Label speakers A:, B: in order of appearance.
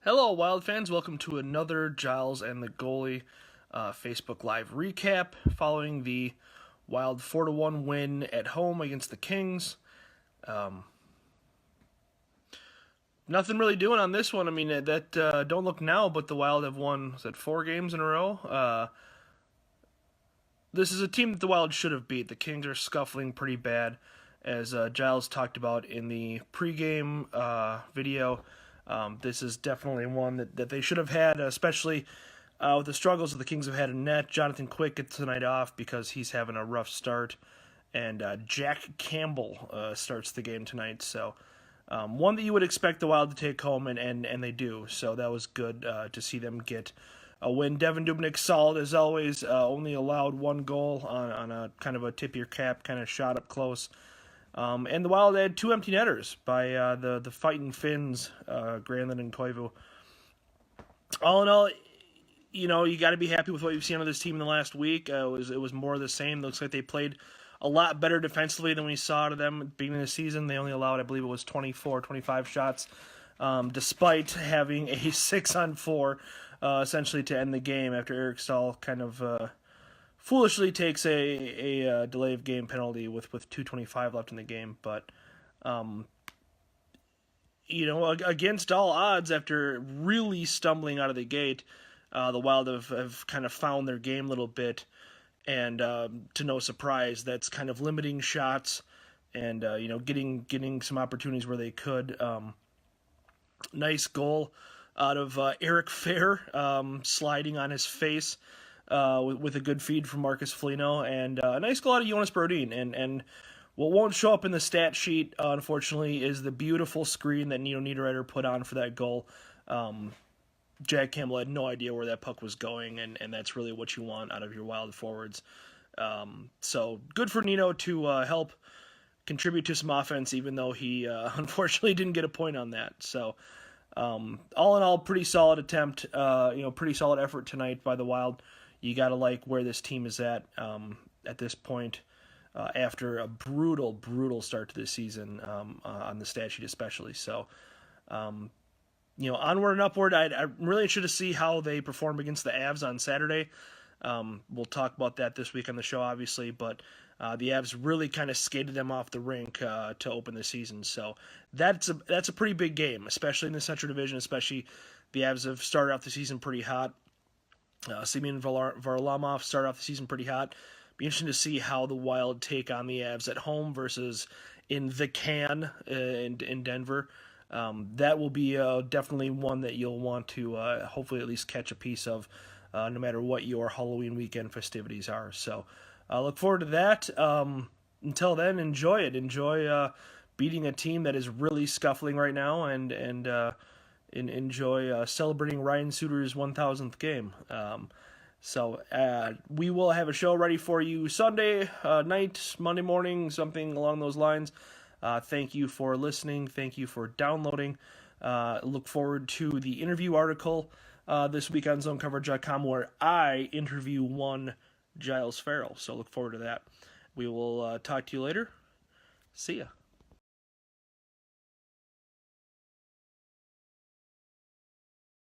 A: Hello, Wild fans. Welcome to another Giles and the Goalie Facebook Live recap following the Wild 4-1 win at home against the Kings. Nothing really doing on this one. I mean, don't look now, but the Wild have won, 4 games in a row? This is a team that the Wild should have beat. The Kings are scuffling pretty bad, as Giles talked about in the pregame video. This is definitely one that they should have had, especially with the struggles that the Kings have had in net. Jonathan Quick gets the night off because he's having a rough start, and Jack Campbell starts the game tonight. So one that you would expect the Wild to take home, and they do. So that was good to see them get a win. Devin Dubnyk solid as always, only allowed 1 goal on a kind of a tip-your-cap kind of shot up close. And the Wild had 2 empty netters by the fighting Finns, Granlund and Koivu. All in all, you got to be happy with what you've seen on this team in the last week. It was more of the same. Looks like they played a lot better defensively than we saw to them at the beginning of the season. They only allowed, I believe it was 25 shots, despite having a 6-on-4 essentially to end the game after Eric Stahl kind of foolishly takes a delay of game penalty with 2:25 left in the game. But, against all odds, after really stumbling out of the gate, the Wild have kind of found their game a little bit. And to no surprise, that's kind of limiting shots and, getting some opportunities where they could. Nice goal out of Eric Fair, sliding on his face. With a good feed from Marcus Foligno, and a nice goal out of Jonas Brodin. And what won't show up in the stat sheet, unfortunately, is the beautiful screen that Nino Niederreiter put on for that goal. Jack Campbell had no idea where that puck was going, and that's really what you want out of your Wild forwards. So good for Nino to help contribute to some offense, even though he unfortunately didn't get a point on that. So all in all, pretty solid attempt, pretty solid effort tonight by the Wild. You got to like where this team is at this point after a brutal start to this season on the stat sheet especially. So, onward and upward. I'm really interested to see how they perform against the Avs on Saturday. We'll talk about that this week on the show, obviously, but the Avs really kind of skated them off the rink to open the season. So that's a pretty big game, especially in the Central Division. Especially the Avs have started off the season pretty hot. Semyon Varlamov started off the season pretty hot. Be interesting to see how the Wild take on the Avs at home versus in the can in Denver. That will be definitely one that you'll want to hopefully at least catch a piece of, no matter what your Halloween weekend festivities are. So I look forward to that. Until then, enjoy it. Enjoy beating a team that is really scuffling right now, and enjoy celebrating Ryan Suter's 1,000th game. So we will have a show ready for you Sunday night, Monday morning, something along those lines. Thank you for listening. Thank you for downloading. Look forward to the interview article this week on ZoneCoverage.com where I interview one Giles Farrell. So look forward to that. We will talk to you later. See ya.